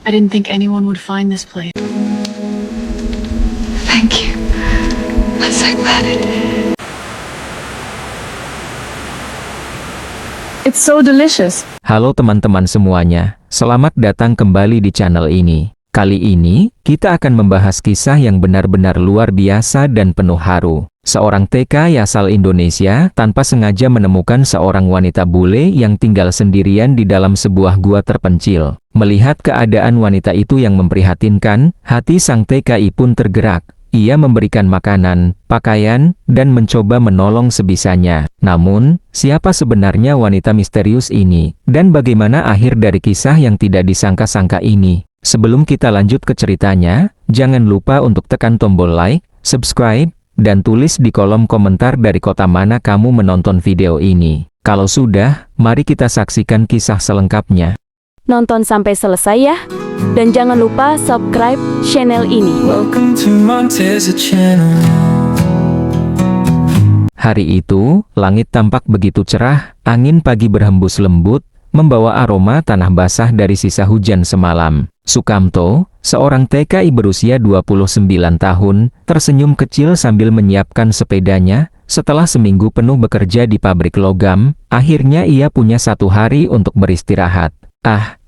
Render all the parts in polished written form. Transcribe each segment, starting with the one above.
I didn't think anyone would find this place. Thank you. I'm so glad It's so delicious. Halo teman-teman semuanya, selamat datang kembali di channel ini. Kali ini, kita akan membahas kisah yang benar-benar luar biasa dan penuh haru. Seorang TKI asal Indonesia tanpa sengaja menemukan seorang wanita bule yang tinggal sendirian di dalam sebuah gua terpencil. Melihat keadaan wanita itu yang memprihatinkan, hati sang TKI pun tergerak. Ia memberikan makanan, pakaian, dan mencoba menolong sebisanya. Namun, siapa sebenarnya wanita misterius ini? Dan bagaimana akhir dari kisah yang tidak disangka-sangka ini? Sebelum kita lanjut ke ceritanya, jangan lupa untuk tekan tombol like, subscribe, dan tulis di kolom komentar dari kota mana kamu menonton video ini. Kalau sudah, mari kita saksikan kisah selengkapnya. Nonton sampai selesai ya. Dan jangan lupa subscribe channel ini. Welcome to Montesa Channel. Hari itu, langit tampak begitu cerah, angin pagi berhembus lembut, membawa aroma tanah basah dari sisa hujan semalam. Sukamto, seorang TKI berusia 29 tahun, tersenyum kecil sambil menyiapkan sepedanya. Setelah seminggu penuh bekerja di pabrik logam, akhirnya ia punya satu hari untuk beristirahat.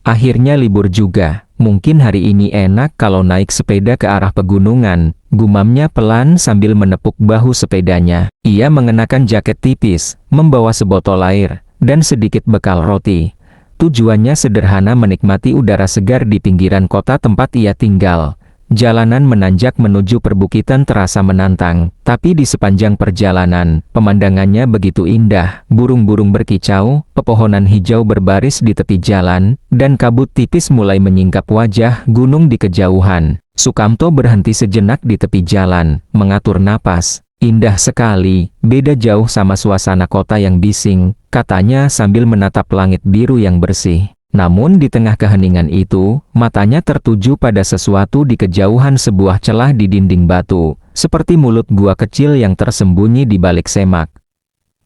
Akhirnya libur juga. Mungkin hari ini enak kalau naik sepeda ke arah pegunungan, gumamnya pelan sambil menepuk bahu sepedanya. Ia mengenakan jaket tipis, membawa sebotol air, dan sedikit bekal roti. Tujuannya sederhana, menikmati udara segar di pinggiran kota tempat ia tinggal. Jalanan menanjak menuju perbukitan terasa menantang, tapi di sepanjang perjalanan, pemandangannya begitu indah. Burung-burung berkicau, pepohonan hijau berbaris di tepi jalan, dan kabut tipis mulai menyingkap wajah gunung di kejauhan. Sukamto berhenti sejenak di tepi jalan, mengatur napas. Indah sekali, beda jauh sama suasana kota yang bising, katanya sambil menatap langit biru yang bersih. Namun di tengah keheningan itu, matanya tertuju pada sesuatu di kejauhan, sebuah celah di dinding batu, seperti mulut gua kecil yang tersembunyi di balik semak.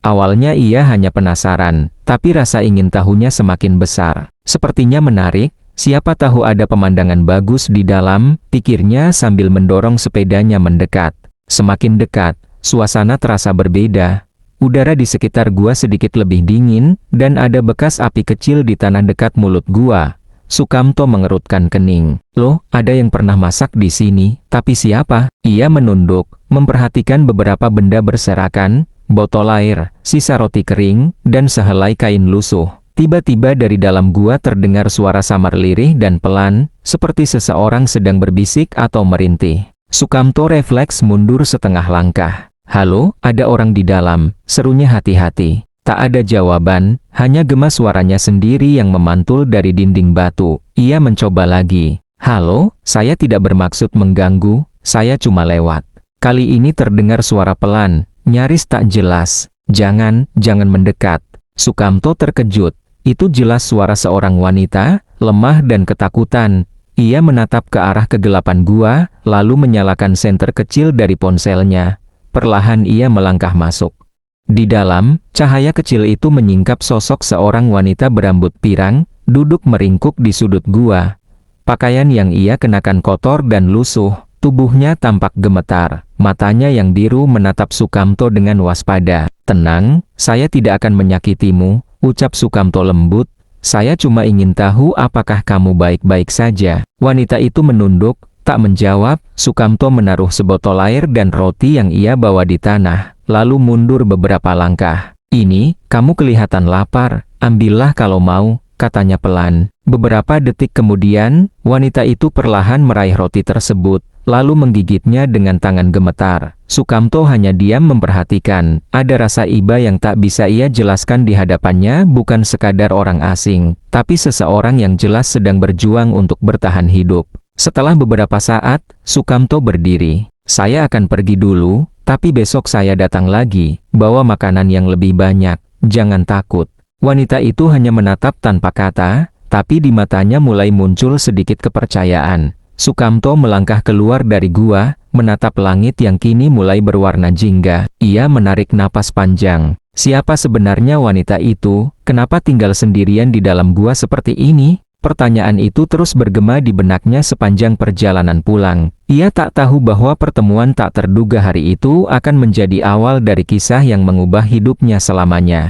Awalnya ia hanya penasaran, tapi rasa ingin tahunya semakin besar. Sepertinya menarik, siapa tahu ada pemandangan bagus di dalam, pikirnya sambil mendorong sepedanya mendekat. Semakin dekat, suasana terasa berbeda. Udara di sekitar gua sedikit lebih dingin, dan ada bekas api kecil di tanah dekat mulut gua. Sukamto mengerutkan kening. Loh, ada yang pernah masak di sini, tapi siapa? Ia menunduk, memperhatikan beberapa benda berserakan, botol air, sisa roti kering, dan sehelai kain lusuh. Tiba-tiba dari dalam gua terdengar suara samar lirih dan pelan, seperti seseorang sedang berbisik atau merintih. Sukamto refleks mundur setengah langkah. Halo, ada orang di dalam, serunya hati-hati. Tak ada jawaban, hanya gema suaranya sendiri yang memantul dari dinding batu. Ia mencoba lagi. Halo, saya tidak bermaksud mengganggu, saya cuma lewat. Kali ini terdengar suara pelan, nyaris tak jelas. Jangan mendekat. Sukamto terkejut. Itu jelas suara seorang wanita, lemah dan ketakutan. Ia menatap ke arah kegelapan gua, lalu menyalakan senter kecil dari ponselnya. Perlahan ia melangkah masuk. Di dalam, cahaya kecil itu menyingkap sosok seorang wanita berambut pirang, duduk meringkuk di sudut gua. Pakaian yang ia kenakan kotor dan lusuh, tubuhnya tampak gemetar. Matanya yang biru menatap Sukamto dengan waspada. Tenang, saya tidak akan menyakitimu, ucap Sukamto lembut. Saya cuma ingin tahu apakah kamu baik-baik saja. Wanita itu menunduk, tak menjawab. Sukamto menaruh sebotol air dan roti yang ia bawa di tanah, lalu mundur beberapa langkah. Ini, kamu kelihatan lapar, ambillah kalau mau, katanya pelan. Beberapa detik kemudian, wanita itu perlahan meraih roti tersebut, lalu menggigitnya dengan tangan gemetar. Sukamto hanya diam memperhatikan. Ada rasa iba yang tak bisa ia jelaskan. Di hadapannya bukan sekadar orang asing, tapi seseorang yang jelas sedang berjuang untuk bertahan hidup. Setelah beberapa saat, Sukamto berdiri. Saya akan pergi dulu, tapi besok saya datang lagi, bawa makanan yang lebih banyak. Jangan takut. Wanita itu hanya menatap tanpa kata, tapi di matanya mulai muncul sedikit kepercayaan. Sukamto melangkah keluar dari gua, menatap langit yang kini mulai berwarna jingga. Ia menarik napas panjang. Siapa sebenarnya wanita itu? Kenapa tinggal sendirian di dalam gua seperti ini? Pertanyaan itu terus bergema di benaknya sepanjang perjalanan pulang. Ia tak tahu bahwa pertemuan tak terduga hari itu akan menjadi awal dari kisah yang mengubah hidupnya selamanya.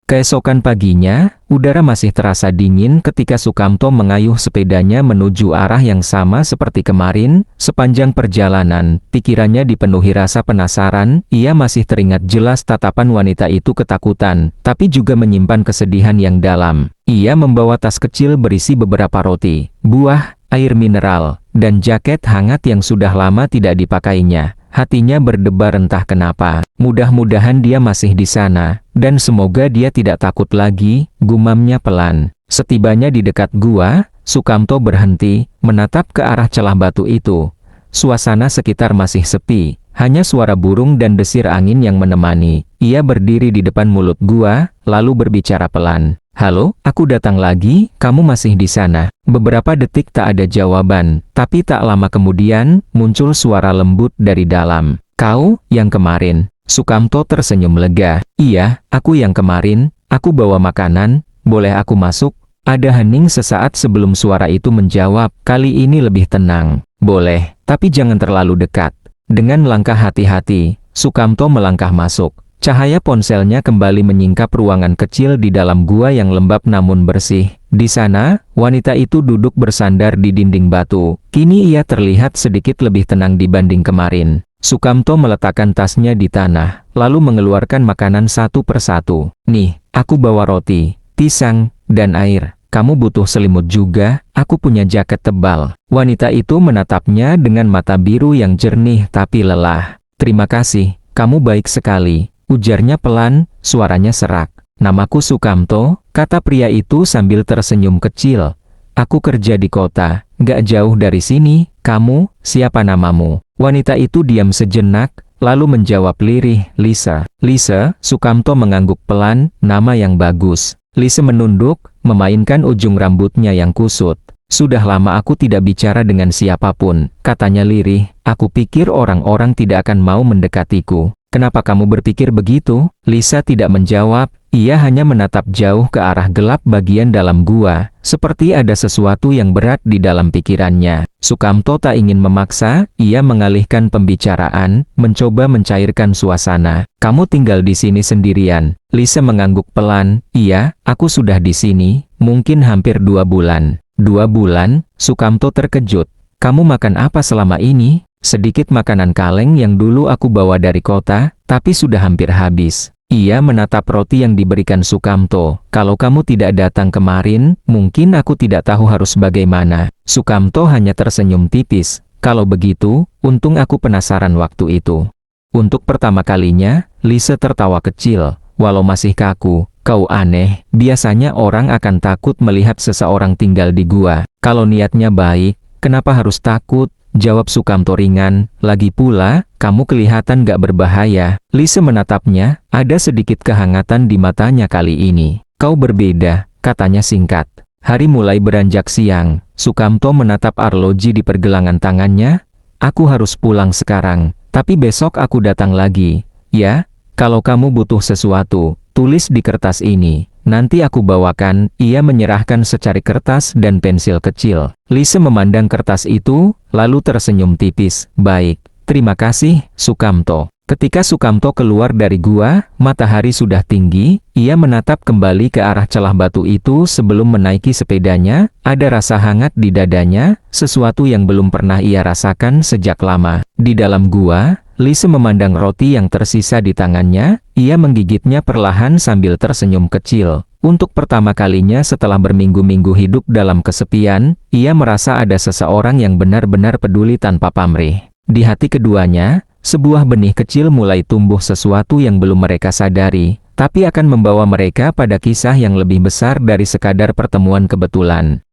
Keesokan paginya, udara masih terasa dingin ketika Sukamto mengayuh sepedanya menuju arah yang sama seperti kemarin. Sepanjang perjalanan, pikirannya dipenuhi rasa penasaran. Ia masih teringat jelas tatapan wanita itu ketakutan, tapi juga menyimpan kesedihan yang dalam. Ia membawa tas kecil berisi beberapa roti, buah, air mineral, dan jaket hangat yang sudah lama tidak dipakainya. Hatinya berdebar entah kenapa. Mudah-mudahan dia masih di sana, dan semoga dia tidak takut lagi, gumamnya pelan. Setibanya di dekat gua, Sukamto berhenti, menatap ke arah celah batu itu. Suasana sekitar masih sepi, hanya suara burung dan desir angin yang menemani. Ia berdiri di depan mulut gua, lalu berbicara pelan. "Halo, aku datang lagi, kamu masih di sana?" Beberapa detik tak ada jawaban, tapi tak lama kemudian, muncul suara lembut dari dalam. "Kau, yang kemarin?" Sukamto tersenyum lega. "Iya, aku yang kemarin, aku bawa makanan, boleh aku masuk?" Ada hening sesaat sebelum suara itu menjawab, kali ini lebih tenang. "Boleh, tapi jangan terlalu dekat." Dengan langkah hati-hati, Sukamto melangkah masuk. Cahaya ponselnya kembali menyingkap ruangan kecil di dalam gua yang lembab namun bersih. Di sana, wanita itu duduk bersandar di dinding batu. Kini ia terlihat sedikit lebih tenang dibanding kemarin. Sukamto meletakkan tasnya di tanah, lalu mengeluarkan makanan satu persatu. "Nih, aku bawa roti, pisang, dan air. Kamu butuh selimut juga, aku punya jaket tebal." Wanita itu menatapnya dengan mata biru yang jernih tapi lelah. "Terima kasih, kamu baik sekali," ujarnya pelan, suaranya serak. "Namaku Sukamto," kata pria itu sambil tersenyum kecil. "Aku kerja di kota, gak jauh dari sini. Kamu, siapa namamu?" Wanita itu diam sejenak, lalu menjawab lirih, "Lisa." "Lisa?" Sukamto mengangguk pelan, "Nama yang bagus." Lisa menunduk, memainkan ujung rambutnya yang kusut. "Sudah lama aku tidak bicara dengan siapapun," katanya lirih. "Aku pikir orang-orang tidak akan mau mendekatiku." "Kenapa kamu berpikir begitu?" Lisa tidak menjawab, ia hanya menatap jauh ke arah gelap bagian dalam gua, seperti ada sesuatu yang berat di dalam pikirannya. Sukamto tak ingin memaksa, ia mengalihkan pembicaraan, mencoba mencairkan suasana. "Kamu tinggal di sini sendirian?" Lisa mengangguk pelan, "Iya, aku sudah di sini, mungkin hampir 2 bulan. 2 bulan? Sukamto terkejut. "Kamu makan apa selama ini?" "Sedikit makanan kaleng yang dulu aku bawa dari kota, tapi sudah hampir habis." Ia menatap roti yang diberikan Sukamto. "Kalau kamu tidak datang kemarin, mungkin aku tidak tahu harus bagaimana." Sukamto hanya tersenyum tipis. "Kalau begitu, untung aku penasaran waktu itu." Untuk pertama kalinya, Lisa tertawa kecil. "Walau masih kaku, kau aneh. Biasanya orang akan takut melihat seseorang tinggal di gua. Kalau niatnya baik, kenapa harus takut?" Jawab Sukamto ringan. "Lagi pula, kamu kelihatan gak berbahaya." Lisa menatapnya, ada sedikit kehangatan di matanya kali ini. "Kau berbeda," katanya singkat. Hari mulai beranjak siang. Sukamto menatap arloji di pergelangan tangannya. "Aku harus pulang sekarang, tapi besok aku datang lagi. Ya, kalau kamu butuh sesuatu, tulis di kertas ini. Nanti aku bawakan." Ia menyerahkan secari kertas dan pensil kecil. Lisa memandang kertas itu, lalu tersenyum tipis. "Baik, terima kasih, Sukamto." Ketika Sukamto keluar dari gua, matahari sudah tinggi. Ia menatap kembali ke arah celah batu itu sebelum menaiki sepedanya. Ada rasa hangat di dadanya, sesuatu yang belum pernah ia rasakan sejak lama. Di dalam gua, Lisa memandang roti yang tersisa di tangannya. Ia menggigitnya perlahan sambil tersenyum kecil. Untuk pertama kalinya setelah berminggu-minggu hidup dalam kesepian, ia merasa ada seseorang yang benar-benar peduli tanpa pamrih. Di hati keduanya, sebuah benih kecil mulai tumbuh, sesuatu yang belum mereka sadari, tapi akan membawa mereka pada kisah yang lebih besar dari sekadar pertemuan kebetulan.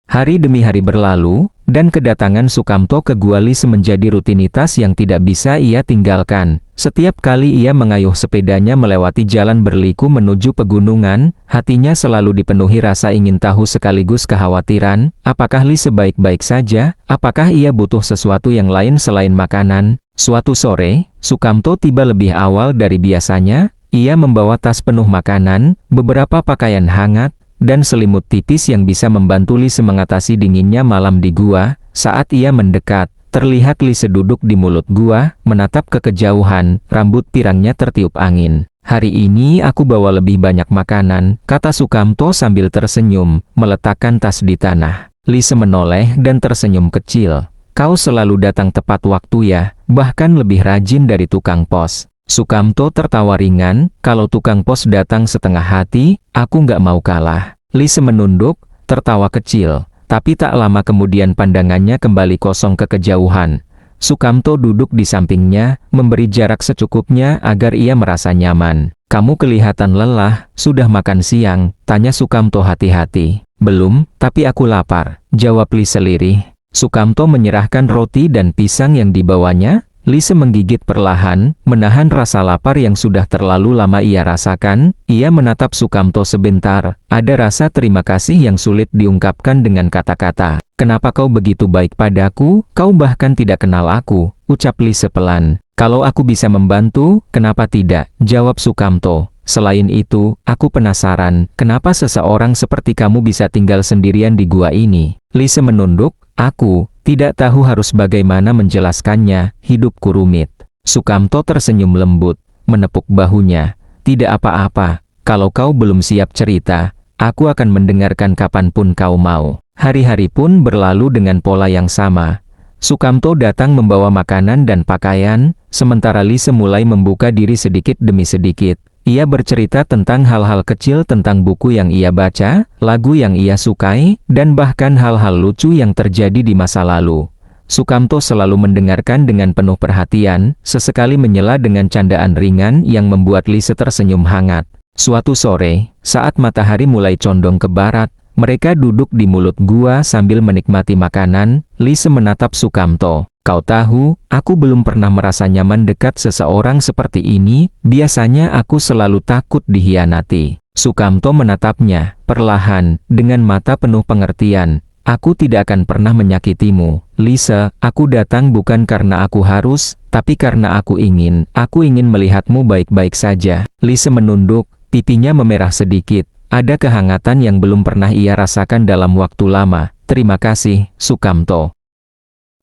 Hari demi hari berlalu, dan kedatangan Sukamto ke Gua Lisa menjadi rutinitas yang tidak bisa ia tinggalkan. Setiap kali ia mengayuh sepedanya melewati jalan berliku menuju pegunungan, hatinya selalu dipenuhi rasa ingin tahu sekaligus kekhawatiran. Apakah Lisa baik-baik saja? Apakah ia butuh sesuatu yang lain selain makanan? Suatu sore, Sukamto tiba lebih awal dari biasanya. Ia membawa tas penuh makanan, beberapa pakaian hangat, dan selimut tipis yang bisa membantu Lise mengatasi dinginnya malam di gua. Saat ia mendekat, terlihat Lise duduk di mulut gua, menatap ke kejauhan, rambut pirangnya tertiup angin. "Hari ini aku bawa lebih banyak makanan," kata Sukamto sambil tersenyum, meletakkan tas di tanah. Lise menoleh dan tersenyum kecil. "Kau selalu datang tepat waktu ya, bahkan lebih rajin dari tukang pos." Sukamto tertawa ringan, "Kalau tukang pos datang setengah hati, aku nggak mau kalah." Lise menunduk, tertawa kecil, tapi tak lama kemudian pandangannya kembali kosong ke kejauhan. Sukamto duduk di sampingnya, memberi jarak secukupnya agar ia merasa nyaman. "Kamu kelihatan lelah, sudah makan siang?" tanya Sukamto hati-hati. "Belum, tapi aku lapar," jawab Lise lirih. Sukamto menyerahkan roti dan pisang yang dibawanya. Lise menggigit perlahan, menahan rasa lapar yang sudah terlalu lama ia rasakan. Ia menatap Sukamto sebentar, ada rasa terima kasih yang sulit diungkapkan dengan kata-kata. "Kenapa kau begitu baik padaku? Kau bahkan tidak kenal aku," ucap Lise pelan. "Kalau aku bisa membantu, kenapa tidak?" jawab Sukamto. "Selain itu, aku penasaran, kenapa seseorang seperti kamu bisa tinggal sendirian di gua ini?" Lise menunduk, "Aku tidak tahu harus bagaimana menjelaskannya, hidupku rumit." Sukamto tersenyum lembut, menepuk bahunya. "Tidak apa-apa, kalau kau belum siap cerita, aku akan mendengarkan kapanpun kau mau." Hari-hari pun berlalu dengan pola yang sama. Sukamto datang membawa makanan dan pakaian, sementara Lise mulai membuka diri sedikit demi sedikit. Ia bercerita tentang hal-hal kecil tentang buku yang ia baca, lagu yang ia sukai, dan bahkan hal-hal lucu yang terjadi di masa lalu. Sukamto selalu mendengarkan dengan penuh perhatian, sesekali menyela dengan candaan ringan yang membuat Lise tersenyum hangat. Suatu sore, saat matahari mulai condong ke barat, mereka duduk di mulut gua sambil menikmati makanan. Lise menatap Sukamto. "Kau tahu, aku belum pernah merasa nyaman dekat seseorang seperti ini. Biasanya aku selalu takut dikhianati." Sukamto menatapnya, perlahan, dengan mata penuh pengertian. "Aku tidak akan pernah menyakitimu, Lise. Aku datang bukan karena aku harus, tapi karena aku ingin. Aku ingin melihatmu baik-baik saja." Lise menunduk, pipinya memerah sedikit. Ada kehangatan yang belum pernah ia rasakan dalam waktu lama. "Terima kasih, Sukamto."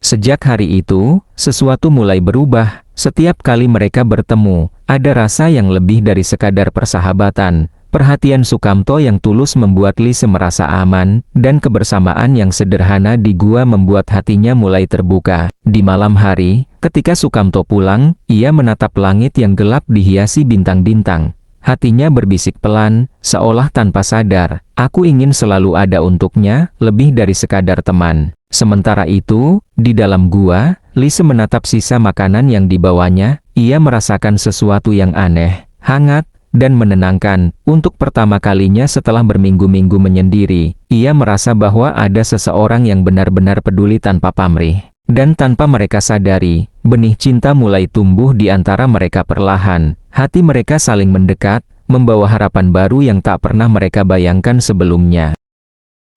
Sejak hari itu, sesuatu mulai berubah. Setiap kali mereka bertemu, ada rasa yang lebih dari sekadar persahabatan. Perhatian Sukamto yang tulus membuat Lise merasa aman, dan kebersamaan yang sederhana di gua membuat hatinya mulai terbuka. Di malam hari, ketika Sukamto pulang, ia menatap langit yang gelap dihiasi bintang-bintang. Hatinya berbisik pelan, seolah tanpa sadar, "Aku ingin selalu ada untuknya, lebih dari sekadar teman." Sementara itu, di dalam gua, Lise menatap sisa makanan yang dibawanya. Ia merasakan sesuatu yang aneh, hangat, dan menenangkan. Untuk pertama kalinya setelah berminggu-minggu menyendiri, ia merasa bahwa ada seseorang yang benar-benar peduli tanpa pamrih. Dan tanpa mereka sadari, benih cinta mulai tumbuh di antara mereka perlahan. Hati mereka saling mendekat, membawa harapan baru yang tak pernah mereka bayangkan sebelumnya.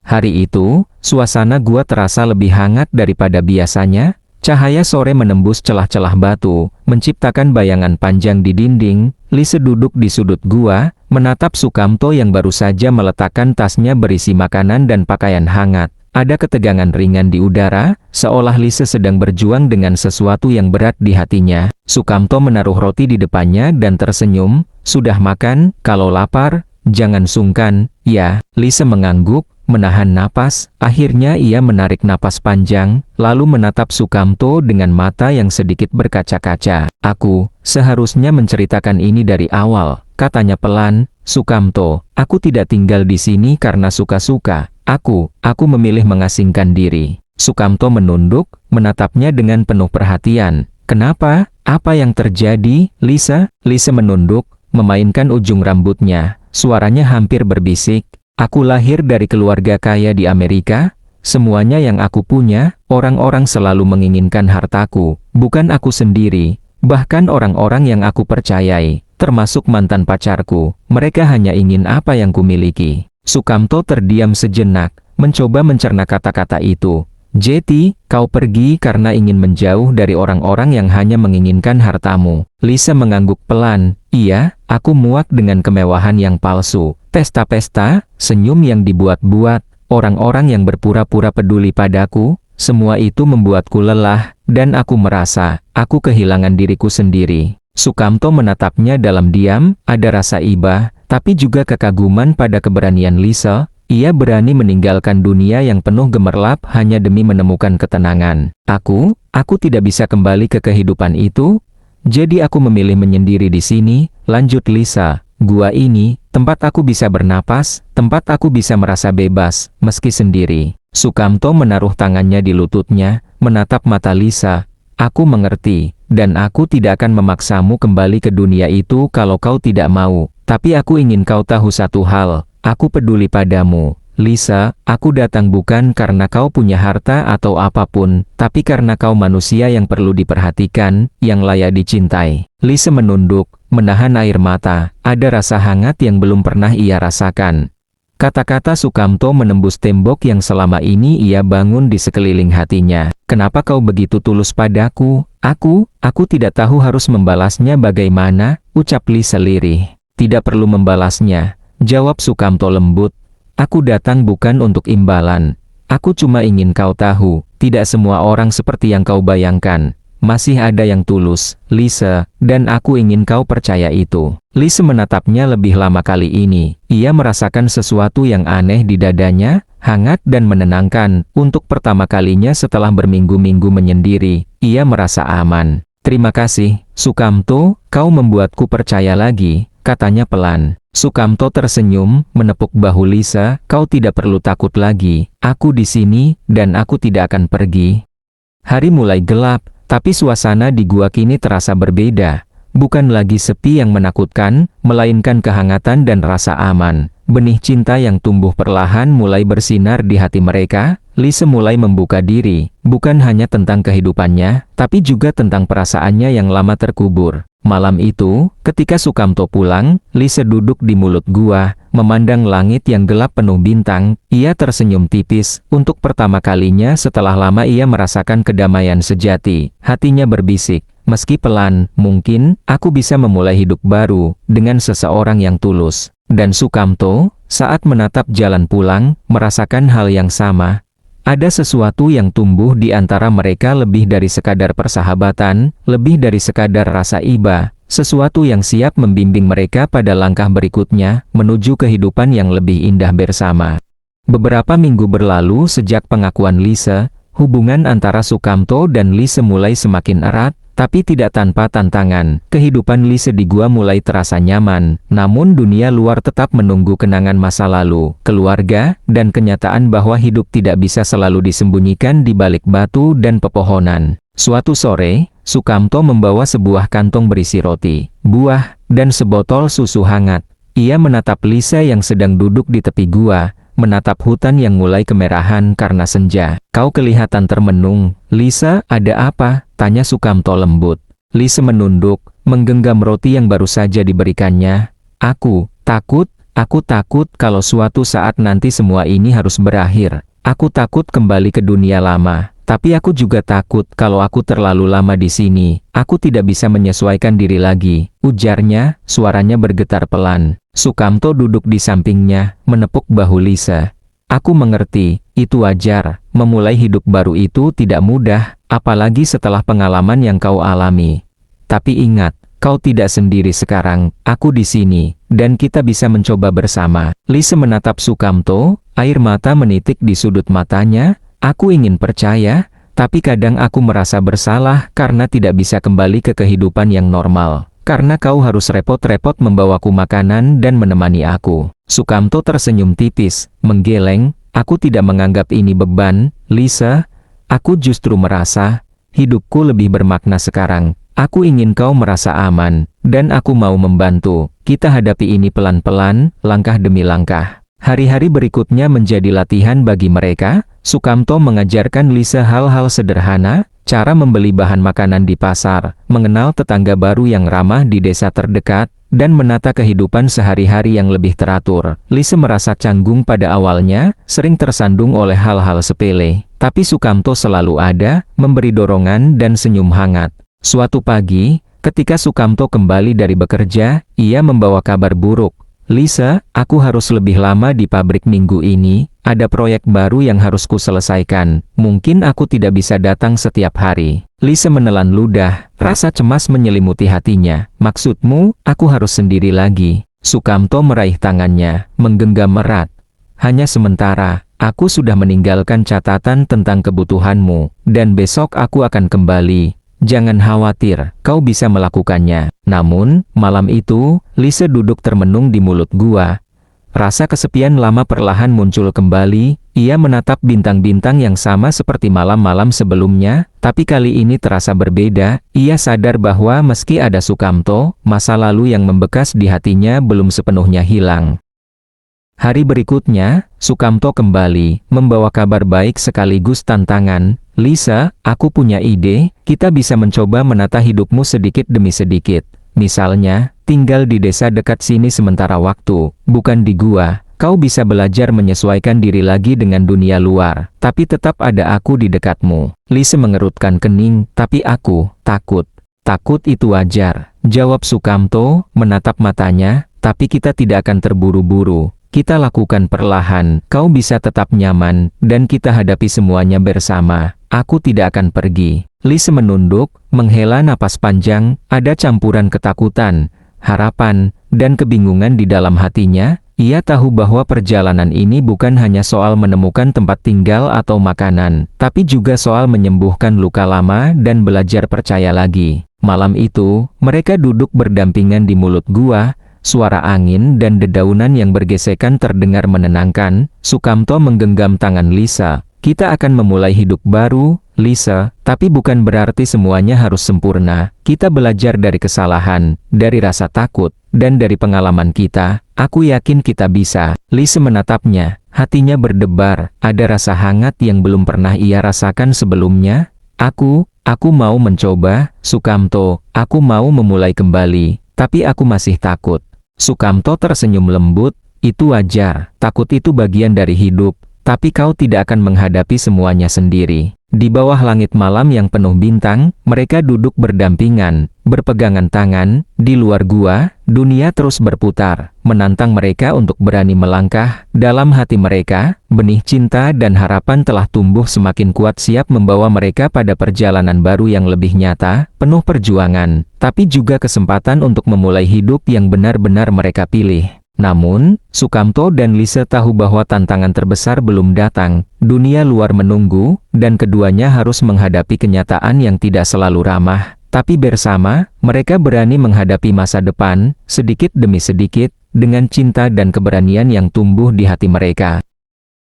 Hari itu, suasana gua terasa lebih hangat daripada biasanya. Cahaya sore menembus celah-celah batu, menciptakan bayangan panjang di dinding. Lise duduk di sudut gua, menatap Sukamto yang baru saja meletakkan tasnya berisi makanan dan pakaian hangat. Ada ketegangan ringan di udara, seolah Lise sedang berjuang dengan sesuatu yang berat di hatinya. Sukamto menaruh roti di depannya dan tersenyum. "Sudah makan? Kalau lapar, jangan sungkan." "Ya." Lise mengangguk, menahan napas. Akhirnya ia menarik napas panjang, lalu menatap Sukamto dengan mata yang sedikit berkaca-kaca. "Aku seharusnya menceritakan ini dari awal," katanya pelan. "Sukamto, aku tidak tinggal di sini karena suka-suka. Aku memilih mengasingkan diri." Sukamto menunduk, menatapnya dengan penuh perhatian. "Kenapa? Apa yang terjadi, Lise?" Lise menunduk, memainkan ujung rambutnya. Suaranya hampir berbisik. "Aku lahir dari keluarga kaya di Amerika. Semuanya yang aku punya, orang-orang selalu menginginkan hartaku. Bukan aku sendiri, bahkan orang-orang yang aku percayai, termasuk mantan pacarku. Mereka hanya ingin apa yang kumiliki." Sukamto terdiam sejenak, mencoba mencerna kata-kata itu. "Jadi, kau pergi karena ingin menjauh dari orang-orang yang hanya menginginkan hartamu." Lise mengangguk pelan. "Iya, aku muak dengan kemewahan yang palsu. Pesta-pesta, senyum yang dibuat-buat, orang-orang yang berpura-pura peduli padaku, semua itu membuatku lelah, dan aku merasa, aku kehilangan diriku sendiri. Sukamto menatapnya dalam diam, ada rasa iba, tapi juga kekaguman pada keberanian Lisa. Ia berani meninggalkan dunia yang penuh gemerlap hanya demi menemukan ketenangan. Aku tidak bisa kembali ke kehidupan itu, jadi aku memilih menyendiri di sini, lanjut Lisa. Gua ini, tempat aku bisa bernapas, tempat aku bisa merasa bebas, meski sendiri. Sukamto menaruh tangannya di lututnya, menatap mata Lisa. Aku mengerti, dan aku tidak akan memaksamu kembali ke dunia itu kalau kau tidak mau. Tapi aku ingin kau tahu satu hal, aku peduli padamu. Lisa, aku datang bukan karena kau punya harta atau apapun, tapi karena kau manusia yang perlu diperhatikan, yang layak dicintai. Lisa menunduk, menahan air mata, ada rasa hangat yang belum pernah ia rasakan. Kata-kata Sukamto menembus tembok yang selama ini ia bangun di sekeliling hatinya. Kenapa kau begitu tulus padaku? Aku tidak tahu harus membalasnya bagaimana, ucap Lisa lirih. Tidak perlu membalasnya, jawab Sukamto lembut. Aku datang bukan untuk imbalan. Aku cuma ingin kau tahu, tidak semua orang seperti yang kau bayangkan. Masih ada yang tulus, Lisa, dan aku ingin kau percaya itu. Lisa menatapnya lebih lama kali ini. Ia merasakan sesuatu yang aneh di dadanya, hangat dan menenangkan. Untuk pertama kalinya setelah berminggu-minggu menyendiri, ia merasa aman. Terima kasih, Sukamto, kau membuatku percaya lagi, katanya pelan. Sukamto tersenyum, menepuk bahu Lisa. Kau tidak perlu takut lagi. Aku di sini, dan aku tidak akan pergi. Hari mulai gelap. Tapi suasana di gua kini terasa berbeda. Bukan lagi sepi yang menakutkan, melainkan kehangatan dan rasa aman. Benih cinta yang tumbuh perlahan mulai bersinar di hati mereka. Lisa mulai membuka diri, bukan hanya tentang kehidupannya, tapi juga tentang perasaannya yang lama terkubur. Malam itu, ketika Sukamto pulang, Lisa duduk di mulut gua, memandang langit yang gelap penuh bintang. Ia tersenyum tipis. Untuk pertama kalinya setelah lama ia merasakan kedamaian sejati. Hatinya berbisik, meski pelan, mungkin aku bisa memulai hidup baru dengan seseorang yang tulus. Dan Sukamto, saat menatap jalan pulang, merasakan hal yang sama. Ada sesuatu yang tumbuh di antara mereka lebih dari sekadar persahabatan, lebih dari sekadar rasa iba, sesuatu yang siap membimbing mereka pada langkah berikutnya, menuju kehidupan yang lebih indah bersama. Beberapa minggu berlalu sejak pengakuan Lisa, hubungan antara Sukamto dan Lisa mulai semakin erat, tapi tidak tanpa tantangan. Kehidupan Lisa di gua mulai terasa nyaman, namun dunia luar tetap menunggu kenangan masa lalu, keluarga, dan kenyataan bahwa hidup tidak bisa selalu disembunyikan di balik batu dan pepohonan. Suatu sore, Sukamto membawa sebuah kantong berisi roti, buah, dan sebotol susu hangat. Ia menatap Lisa yang sedang duduk di tepi gua, menatap hutan yang mulai kemerahan karena senja. Kau kelihatan termenung. Lisa, ada apa? Tanya Sukamto lembut. Lisa menunduk, menggenggam roti yang baru saja diberikannya. Aku takut kalau suatu saat nanti semua ini harus berakhir. Aku takut kembali ke dunia lama. Tapi aku juga takut kalau aku terlalu lama di sini. Aku tidak bisa menyesuaikan diri lagi, ujarnya, suaranya bergetar pelan. Sukamto duduk di sampingnya, menepuk bahu Lisa. Aku mengerti, itu wajar. Memulai hidup baru itu tidak mudah, apalagi setelah pengalaman yang kau alami. Tapi ingat, kau tidak sendiri sekarang, aku di sini, dan kita bisa mencoba bersama. Lisa menatap Sukamto, air mata menitik di sudut matanya. Aku ingin percaya, tapi kadang aku merasa bersalah karena tidak bisa kembali ke kehidupan yang normal. Karena kau harus repot-repot membawaku makanan dan menemani aku. Sukamto tersenyum tipis, menggeleng. Aku tidak menganggap ini beban, Lisa. Aku justru merasa, hidupku lebih bermakna sekarang. Aku ingin kau merasa aman, dan aku mau membantu. Kita hadapi ini pelan-pelan, langkah demi langkah. Hari-hari berikutnya menjadi latihan bagi mereka. Sukamto mengajarkan Lisa hal-hal sederhana, cara membeli bahan makanan di pasar, mengenal tetangga baru yang ramah di desa terdekat, dan menata kehidupan sehari-hari yang lebih teratur. Lisa merasa canggung pada awalnya, sering tersandung oleh hal-hal sepele. Tapi Sukamto selalu ada, memberi dorongan dan senyum hangat. Suatu pagi, ketika Sukamto kembali dari bekerja, ia membawa kabar buruk. Lisa, aku harus lebih lama di pabrik minggu ini, ada proyek baru yang harus ku selesaikan, mungkin aku tidak bisa datang setiap hari. Lisa menelan ludah, rasa cemas menyelimuti hatinya. Maksudmu, aku harus sendiri lagi? Sukamto meraih tangannya, menggenggam erat. Hanya sementara, aku sudah meninggalkan catatan tentang kebutuhanmu, dan besok aku akan kembali. Jangan khawatir, kau bisa melakukannya. Namun, malam itu, Lisa duduk termenung di mulut gua. Rasa kesepian lama perlahan muncul kembali, ia menatap bintang-bintang yang sama seperti malam-malam sebelumnya, tapi kali ini terasa berbeda. Ia sadar bahwa meski ada Sukamto, masa lalu yang membekas di hatinya belum sepenuhnya hilang. Hari berikutnya, Sukamto kembali, membawa kabar baik sekaligus tantangan. Lisa, aku punya ide, kita bisa mencoba menata hidupmu sedikit demi sedikit. Misalnya, tinggal di desa dekat sini sementara waktu, bukan di gua. Kau bisa belajar menyesuaikan diri lagi dengan dunia luar, tapi tetap ada aku di dekatmu. Lisa mengerutkan kening, tapi aku takut. Takut itu wajar, jawab Sukamto, menatap matanya, tapi kita tidak akan terburu-buru. Kita lakukan perlahan, kau bisa tetap nyaman, dan kita hadapi semuanya bersama. Aku tidak akan pergi. Lisa menunduk, menghela napas panjang, ada campuran ketakutan, harapan, dan kebingungan di dalam hatinya. Ia tahu bahwa perjalanan ini bukan hanya soal menemukan tempat tinggal atau makanan, tapi juga soal menyembuhkan luka lama dan belajar percaya lagi. Malam itu, mereka duduk berdampingan di mulut gua. Suara angin dan dedaunan yang bergesekan terdengar menenangkan. Sukamto menggenggam tangan Lisa. Kita akan memulai hidup baru, Lisa, tapi bukan berarti semuanya harus sempurna. Kita belajar dari kesalahan, dari rasa takut, dan dari pengalaman kita. Aku yakin kita bisa. Lisa menatapnya, hatinya berdebar, ada rasa hangat yang belum pernah ia rasakan sebelumnya. Aku mau mencoba, Sukamto, aku mau memulai kembali, tapi aku masih takut. Sukamto tersenyum lembut, itu wajar, takut itu bagian dari hidup, tapi kau tidak akan menghadapi semuanya sendiri. Di bawah langit malam yang penuh bintang, mereka duduk berdampingan, berpegangan tangan. Di luar gua, dunia terus berputar, menantang mereka untuk berani melangkah. Dalam hati mereka, benih cinta dan harapan telah tumbuh semakin kuat, siap membawa mereka pada perjalanan baru yang lebih nyata, penuh perjuangan, tapi juga kesempatan untuk memulai hidup yang benar-benar mereka pilih. Namun, Sukamto dan Lisa tahu bahwa tantangan terbesar belum datang. Dunia luar menunggu, dan keduanya harus menghadapi kenyataan yang tidak selalu ramah. Tapi bersama, mereka berani menghadapi masa depan, sedikit demi sedikit, dengan cinta dan keberanian yang tumbuh di hati mereka.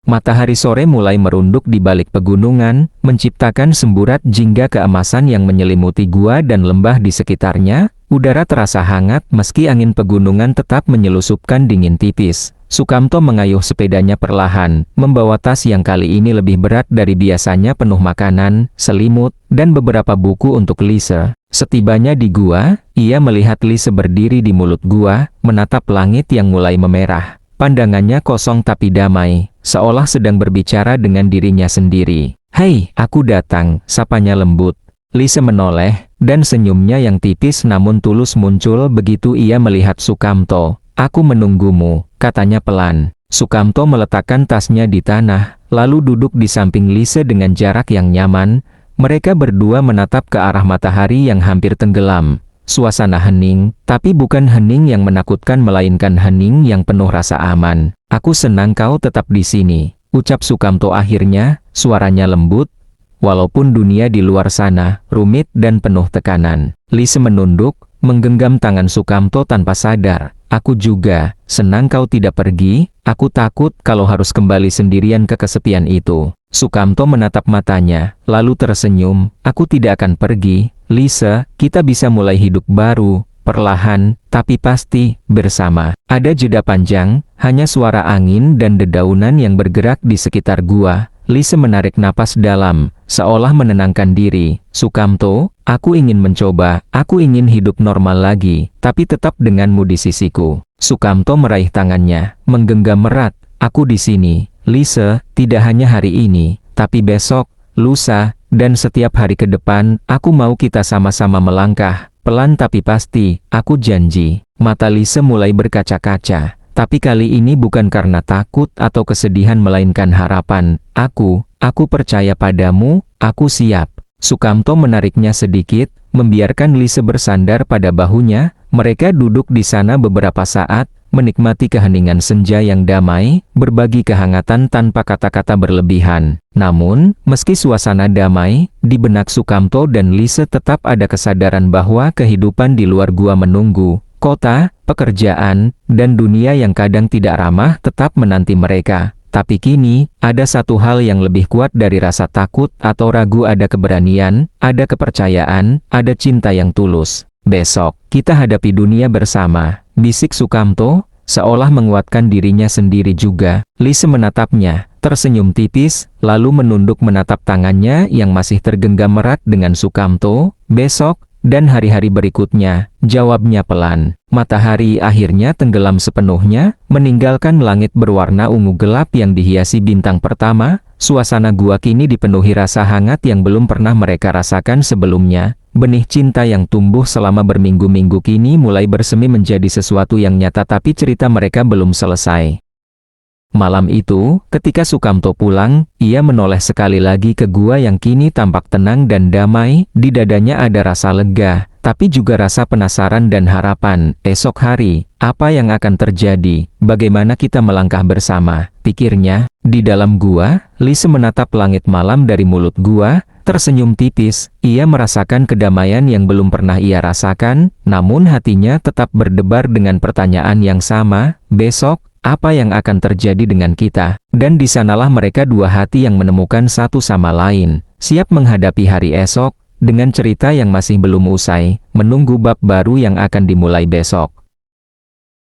Matahari sore mulai merunduk di balik pegunungan, menciptakan semburat jingga keemasan yang menyelimuti gua dan lembah di sekitarnya. Udara terasa hangat meski angin pegunungan tetap menyelusupkan dingin tipis. Sukamto mengayuh sepedanya perlahan, membawa tas yang kali ini lebih berat dari biasanya, penuh makanan, selimut, dan beberapa buku untuk Lisa. Setibanya di gua, ia melihat Lisa berdiri di mulut gua, menatap langit yang mulai memerah. Pandangannya kosong tapi damai, seolah sedang berbicara dengan dirinya sendiri. "Hei, aku datang," sapanya lembut. Lisa menoleh, dan senyumnya yang tipis namun tulus muncul begitu ia melihat Sukamto. "Aku menunggumu," katanya pelan. Sukamto meletakkan tasnya di tanah, lalu duduk di samping Lisa dengan jarak yang nyaman. Mereka berdua menatap ke arah matahari yang hampir tenggelam. Suasana hening, tapi bukan hening yang menakutkan melainkan hening yang penuh rasa aman. "Aku senang kau tetap di sini," ucap Sukamto akhirnya, suaranya lembut. Walaupun dunia di luar sana rumit dan penuh tekanan. Lisa menunduk, menggenggam tangan Sukamto tanpa sadar. "Aku juga senang kau tidak pergi. Aku takut kalau harus kembali sendirian ke kesepian itu." Sukamto menatap matanya, lalu tersenyum. "Aku tidak akan pergi, Lisa. Kita bisa mulai hidup baru, perlahan, tapi pasti bersama." Ada jeda panjang, hanya suara angin dan dedaunan yang bergerak di sekitar gua. Lisa menarik napas dalam, seolah menenangkan diri. "Sukamto, aku ingin mencoba, aku ingin hidup normal lagi, tapi tetap denganmu di sisiku." Sukamto meraih tangannya, menggenggam erat. "Aku di sini, Lisa, tidak hanya hari ini, tapi besok, lusa, dan setiap hari ke depan. Aku mau kita sama-sama melangkah, pelan tapi pasti, aku janji." Mata Lisa mulai berkaca-kaca. Tapi kali ini bukan karena takut atau kesedihan melainkan harapan. Aku percaya padamu, aku siap. Sukamto menariknya sedikit, membiarkan Lise bersandar pada bahunya. Mereka duduk di sana beberapa saat, menikmati keheningan senja yang damai, berbagi kehangatan tanpa kata-kata berlebihan. Namun, meski suasana damai, di benak Sukamto dan Lise tetap ada kesadaran bahwa kehidupan di luar gua menunggu. Kota, pekerjaan, dan dunia yang kadang tidak ramah tetap menanti mereka. Tapi kini, ada satu hal yang lebih kuat dari rasa takut atau ragu, ada keberanian, ada kepercayaan, ada cinta yang tulus. Besok, kita hadapi dunia bersama, bisik Sukamto, seolah menguatkan dirinya sendiri juga. Lise menatapnya, tersenyum tipis, lalu menunduk menatap tangannya yang masih tergenggam erat dengan Sukamto. Besok, dan hari-hari berikutnya, jawabnya pelan. Matahari akhirnya tenggelam sepenuhnya, meninggalkan langit berwarna ungu gelap yang dihiasi bintang pertama. Suasana gua kini dipenuhi rasa hangat yang belum pernah mereka rasakan sebelumnya. Benih cinta yang tumbuh selama berminggu-minggu kini mulai bersemi menjadi sesuatu yang nyata, tapi cerita mereka belum selesai. Malam itu, ketika Sukamto pulang, ia menoleh sekali lagi ke gua yang kini tampak tenang dan damai. Di dadanya ada rasa lega, tapi juga rasa penasaran dan harapan. Esok hari, apa yang akan terjadi? Bagaimana kita melangkah bersama? Pikirnya. Di dalam gua, Lise menatap langit malam dari mulut gua, tersenyum tipis. Ia merasakan kedamaian yang belum pernah ia rasakan, namun hatinya tetap berdebar dengan pertanyaan yang sama. Besok, apa yang akan terjadi dengan kita? Dan di sanalah mereka dua hati yang menemukan satu sama lain, siap menghadapi hari esok, dengan cerita yang masih belum usai, menunggu bab baru yang akan dimulai besok.